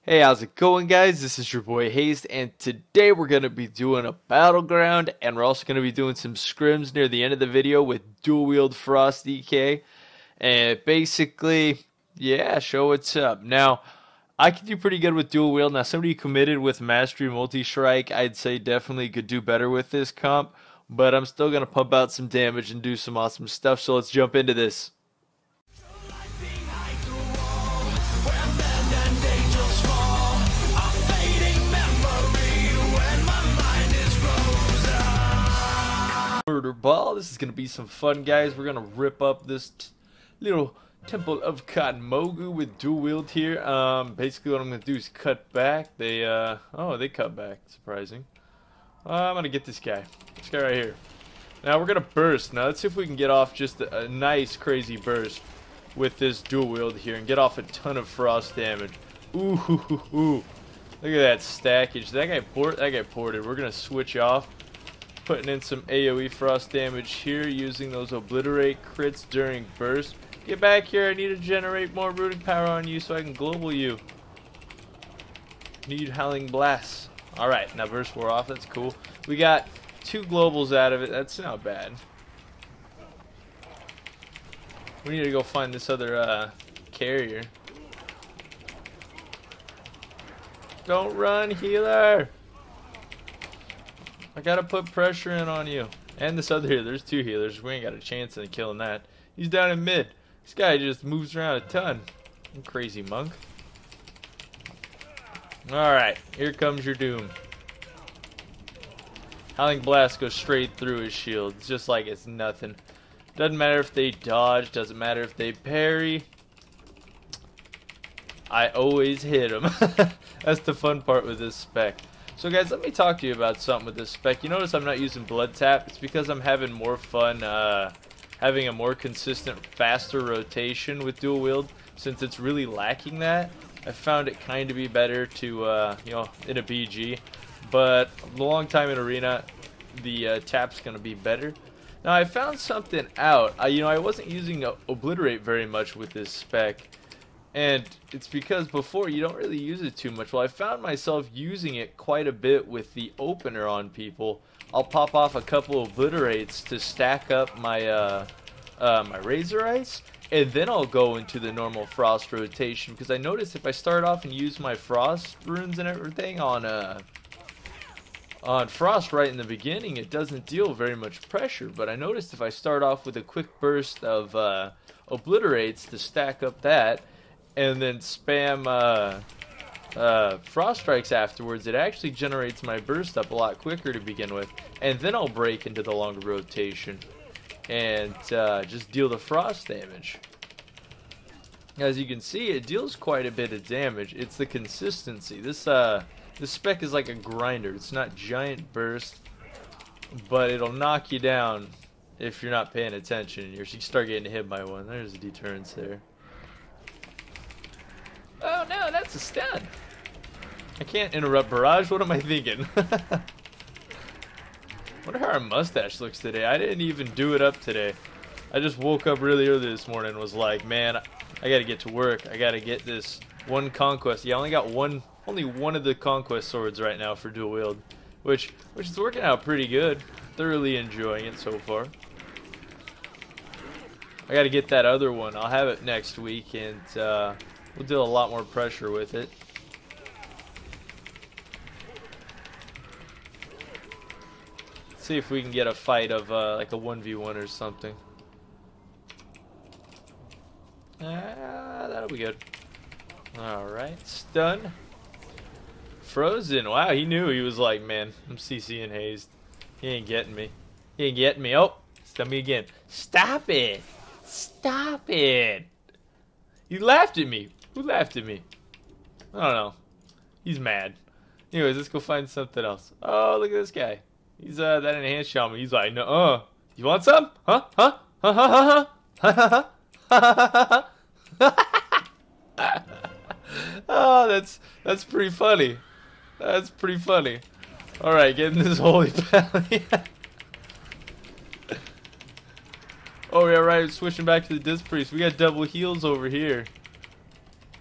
Hey, how's it going, guys? This is your boy Hazzed, and today we're going to be doing a battleground, and we're also going to be doing some scrims near the end of the video with dual wield Frost DK, and basically, yeah, show what's up. Now, I can do pretty good with dual wield. Now, somebody committed with Mastery Multi-Strike, I'd say definitely could do better with this comp, but I'm still going to pump out some damage and do some awesome stuff, so let's jump into this. Murder ball. This is gonna be some fun, guys. We're gonna rip up this little temple of Cotton Mogu with dual wield here. Basically what I'm gonna do is cut back. They cut back. Surprising. I'm gonna get this guy right here. Now we're gonna burst. Now let's see if we can get off just a nice crazy burst with this dual wield here and get off a ton of frost damage. Ooh, look at that stackage. That guy ported. We're gonna switch off. Putting in some AoE frost damage here, using those obliterate crits during burst. Get back here, I need to generate more rooting power on you so I can global you. Need howling blasts. Alright, now burst wore off, that's cool. We got 2 globals out of it, that's not bad. We need to go find this other carrier. Don't run, healer! I gotta put pressure in on you. And this other healer. There's 2 healers. We ain't got a chance in killing that. He's down in mid. This guy just moves around a ton. You crazy monk. Alright, here comes your doom. Howling Blast goes straight through his shield. It's just like it's nothing. Doesn't matter if they dodge. Doesn't matter if they parry. I always hit them. That's the fun part with this spec. So guys, let me talk to you about something with this spec. You notice I'm not using blood tap. It's because I'm having more fun having a more consistent, faster rotation with dual wield. Since it's really lacking that, I found it kind of be better to, you know, in a BG. But a long time in arena, the tap's going to be better. Now I found something out. You know, I wasn't using obliterate very much with this spec. And it's because before you don't really use it too much. Well, I found myself using it quite a bit with the opener on people. I'll pop off a couple of obliterates to stack up my my razor ice, and then I'll go into the normal frost rotation. Because I noticed if I start off and use my frost runes and everything on frost right in the beginning, it doesn't deal very much pressure. But I noticed if I start off with a quick burst of obliterates to stack up that, and then spam frost strikes afterwards, it actually generates my burst up a lot quicker to begin with, and then I'll break into the longer rotation and just deal the frost damage. As you can see, it deals quite a bit of damage. It's the consistency. This spec is like a grinder. It's not giant burst, but it'll knock you down if you're not paying attention. You start getting hit by one. There's a deterrence there. Oh no, that's a stun. I can't interrupt barrage. What am I thinking? Wonder how our mustache looks today. I didn't even do it up today. I just woke up really early this morning and was like, man, I gotta get to work. I gotta get this one conquest. Yeah, I only got only one of the conquest swords right now for dual wield, which is working out pretty good. Thoroughly enjoying it so far. I gotta get that other one. I'll have it next week, and we'll deal a lot more pressure with it. Let's see if we can get a fight of like a 1v1 or something. That'll be good. Alright, stun. Frozen. Wow, he knew. He was like, man, I'm CCing Hazed. He ain't getting me. He ain't getting me. Oh, stun me again. Stop it. Stop it. You laughed at me. Who laughed at me? I don't know. He's mad. Anyways, let's go find something else. Oh, look at this guy. He's that enhanced shaman. He's like, no, you want some? Huh? Huh? Ha ha ha ha ha. Oh, that's pretty funny. That's pretty funny. All right, getting this holy valley. Oh yeah, right. Switching back to the disc priest. We got double heals over here.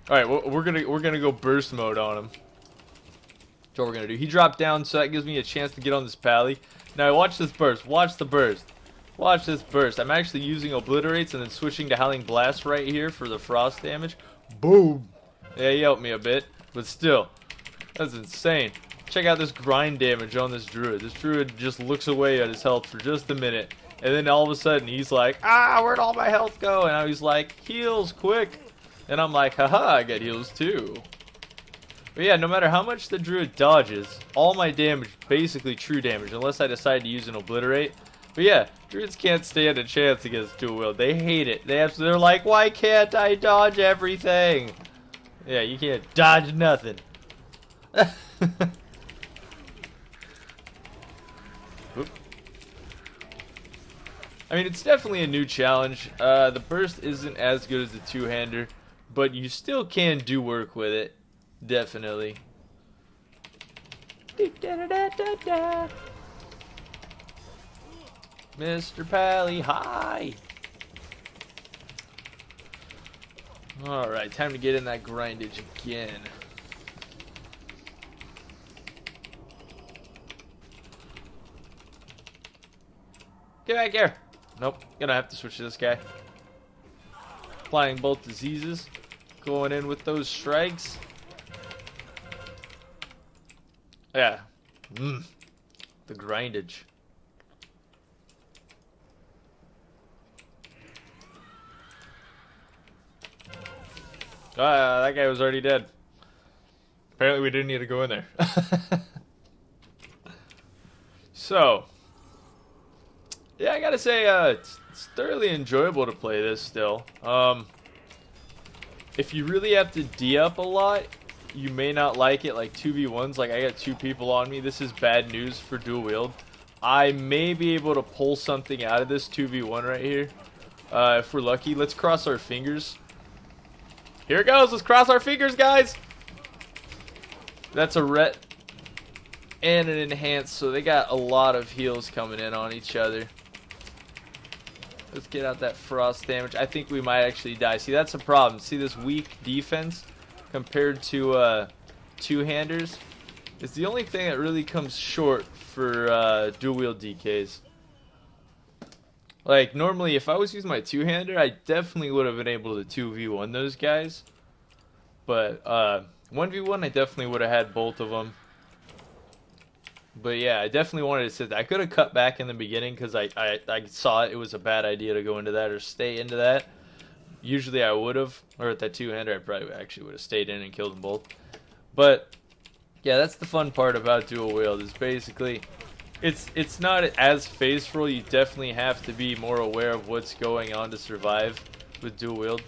All right, we're gonna go burst mode on him. That's what we're gonna do. He dropped down, so that gives me a chance to get on this pally. Now watch this burst. Watch the burst. Watch this burst. I'm actually using obliterates and then switching to howling blast right here for the frost damage. Boom. Yeah, he helped me a bit, but still, that's insane. Check out this grind damage on this druid. This druid just looks away at his health for just a minute, and then all of a sudden he's like, ah, where'd all my health go? And now he's like, heals, quick. And I'm like, haha, I get heals too. But yeah, no matter how much the druid dodges, all my damage, basically true damage, unless I decide to use an obliterate. But yeah, druids can't stand a chance against dual wield. They hate it. They're like, why can't I dodge everything? Yeah, you can't dodge nothing. I mean, it's definitely a new challenge. The burst isn't as good as the two-hander, but you still can do work with it. Definitely. Mr. Pally, hi! Alright, time to get in that grindage again. Get back here! Nope, gonna have to switch to this guy. Applying both diseases. Going in with those strikes. Yeah. The grindage. That guy was already dead. Apparently we didn't need to go in there. So, yeah, I gotta say, it's thoroughly enjoyable to play this still. If you really have to D-up a lot, you may not like it, like 2v1s. Like, I got 2 people on me. This is bad news for dual wield. I may be able to pull something out of this 2v1 right here. If we're lucky. Let's cross our fingers. Here it goes. Let's cross our fingers, guys. That's a ret and an enhance, so they got a lot of heals coming in on each other. Let's get out that frost damage. I think we might actually die. See, that's a problem. See this weak defense compared to two-handers? It's the only thing that really comes short for dual-wield DKs. Like, normally, if I was using my two-hander, I definitely would have been able to 2v1 those guys. But 1v1, I definitely would have had both of them. But yeah, I definitely wanted to sit there. I could have cut back in the beginning because I saw it was a bad idea to go into that or stay into that. Usually I would have, or at that two-hander, I probably actually would have stayed in and killed them both. But yeah, that's the fun part about dual wield, is basically it's not as phaseful. You definitely have to be more aware of what's going on to survive with dual wield.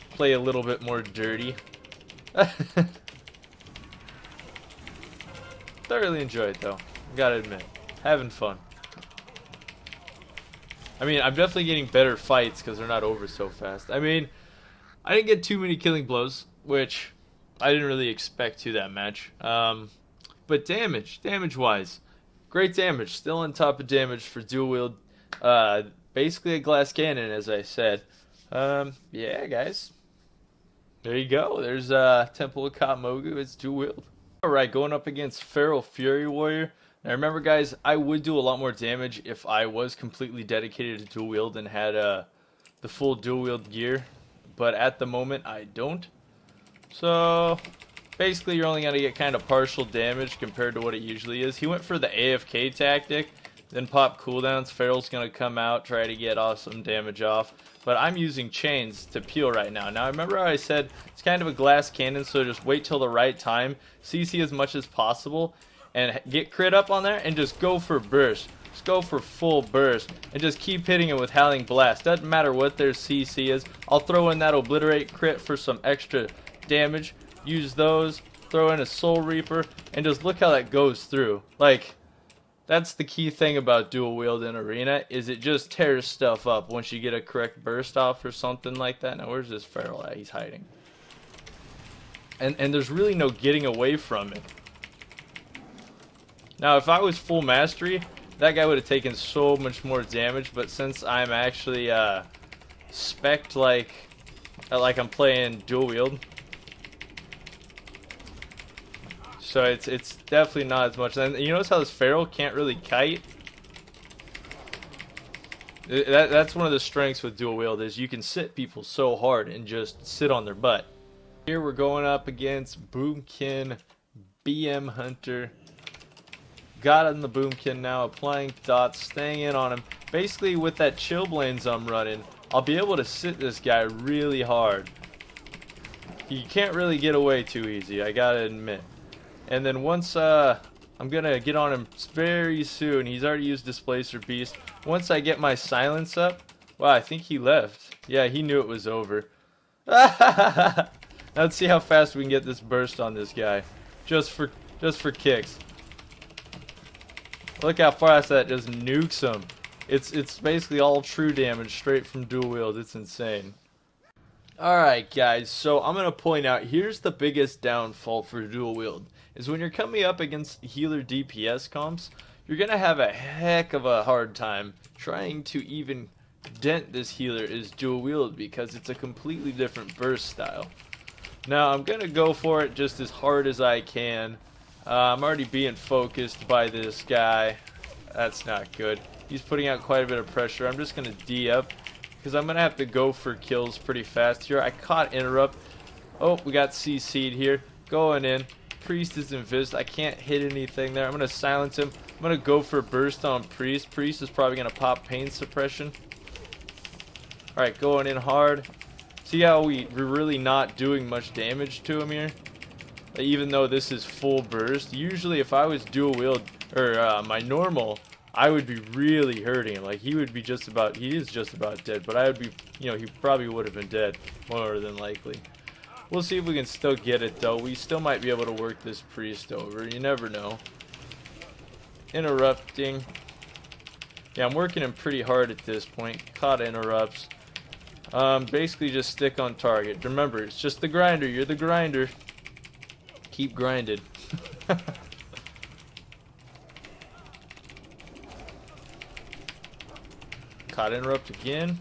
Play a little bit more dirty. Thoroughly enjoy it though, gotta admit. Having fun. I mean, I'm definitely getting better fights because they're not over so fast. I mean, I didn't get too many killing blows, which I didn't really expect to that match. But damage-wise, great damage. Still on top of damage for dual wield. Basically a glass cannon, as I said. Yeah, guys. There you go. There's Temple of Katmogu. It's dual wield. Alright, going up against Feral Fury Warrior. Now remember, guys, I would do a lot more damage if I was completely dedicated to dual wield and had the full dual wield gear. But at the moment, I don't. So, basically, you're only going to get kind of partial damage compared to what it usually is. He went for the AFK tactic, then pop cooldowns. Feral's going to come out, try to get awesome damage off. But I'm using chains to peel right now. Now, remember how I said it's kind of a glass cannon, so just wait till the right time, CC as much as possible, and get crit up on there, and just go for burst. Just go for full burst, and just keep hitting it with Howling Blast. Doesn't matter what their CC is. I'll throw in that Obliterate crit for some extra damage. Use those, throw in a Soul Reaper, and just look how that goes through. Like, that's the key thing about dual wield in Arena, is it just tears stuff up once you get a correct burst off or something like that. Now, where's this Feral at? He's hiding. And there's really no getting away from it. Now, if I was full mastery, that guy would have taken so much more damage, but since I'm actually spec'd like I'm playing dual wield, So it's definitely not as much. And you notice how this feral can't really kite? That's one of the strengths with dual wield, is you can sit people so hard and just sit on their butt. Here we're going up against Boomkin, BM Hunter. Got on the Boomkin now, applying dots, staying in on him. Basically with that Chillblains I'm running, I'll be able to sit this guy really hard. He can't really get away too easy, I gotta admit. And then once I'm gonna get on him very soon. He's already used Displacer Beast. Once I get my silence up, wow, I think he left. Yeah, he knew it was over. Now let's see how fast we can get this burst on this guy, just for kicks. Look how fast that just nukes him. It's basically all true damage straight from dual wield. It's insane. Alright guys, so I'm going to point out, here's the biggest downfall for dual wield, is when you're coming up against healer DPS comps, you're going to have a heck of a hard time trying to even dent this healer is dual wield, because it's a completely different burst style. Now I'm going to go for it just as hard as I can. I'm already being focused by this guy. That's not good. He's putting out quite a bit of pressure. I'm just going to D up, because I'm going to have to go for kills pretty fast here. I caught interrupt. Oh, we got CC'd here. Going in. Priest is invis. I can't hit anything there. I'm going to silence him. I'm going to go for a burst on Priest. Priest is probably going to pop pain suppression. Alright, going in hard. See how we're really not doing much damage to him here? Even though this is full burst. Usually if I was dual wield, or my normal, I would be really hurting him. Like, he would be just about, he is just about dead, but I would be, you know, he probably would have been dead, more than likely. We'll see if we can still get it, though. We still might be able to work this priest over. You never know. Interrupting. Yeah, I'm working him pretty hard at this point. Caught interrupts. Basically just stick on target. Remember, it's just the grinder. You're the grinder. Keep grinded. Caught interrupt again.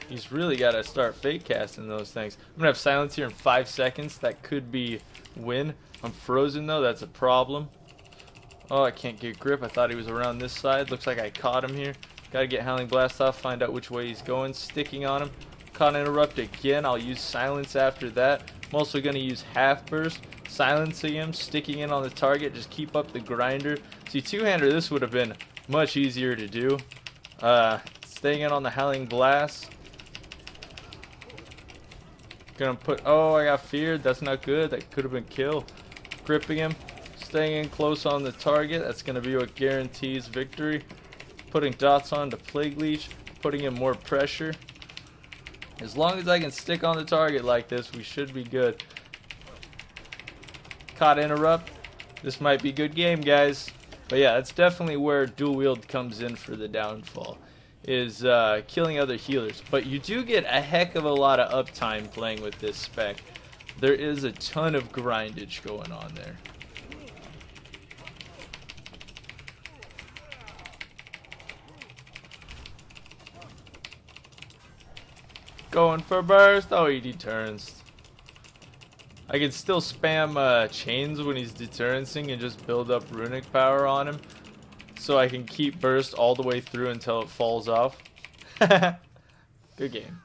He's really got to start fake casting those things. I'm going to have silence here in 5 seconds. That could be win. I'm frozen though. That's a problem. Oh, I can't get grip. I thought he was around this side. Looks like I caught him here. Got to get Howling Blast off. Find out which way he's going. Sticking on him. Caught interrupt again. I'll use silence after that. I'm also going to use half burst. Silencing him. Sticking in on the target. Just keep up the grinder. See, two-hander, this would have been much easier to do. Staying in on the Howling Blast. Gonna put, oh, I got feared. That's not good. That could have been kill. Gripping him. Staying in close on the target. That's gonna be what guarantees victory. Putting dots on to Plague Leech. Putting in more pressure. As long as I can stick on the target like this, we should be good. Caught interrupt. This might be a good game, guys. But yeah, that's definitely where dual wield comes in for the downfall, is killing other healers. But you do get a heck of a lot of uptime playing with this spec. There is a ton of grindage going on there. Going for burst. Oh, he deterrents. I can still spam chains when he's deterrencing and just build up runic power on him, so I can keep burst all the way through until it falls off. Good game.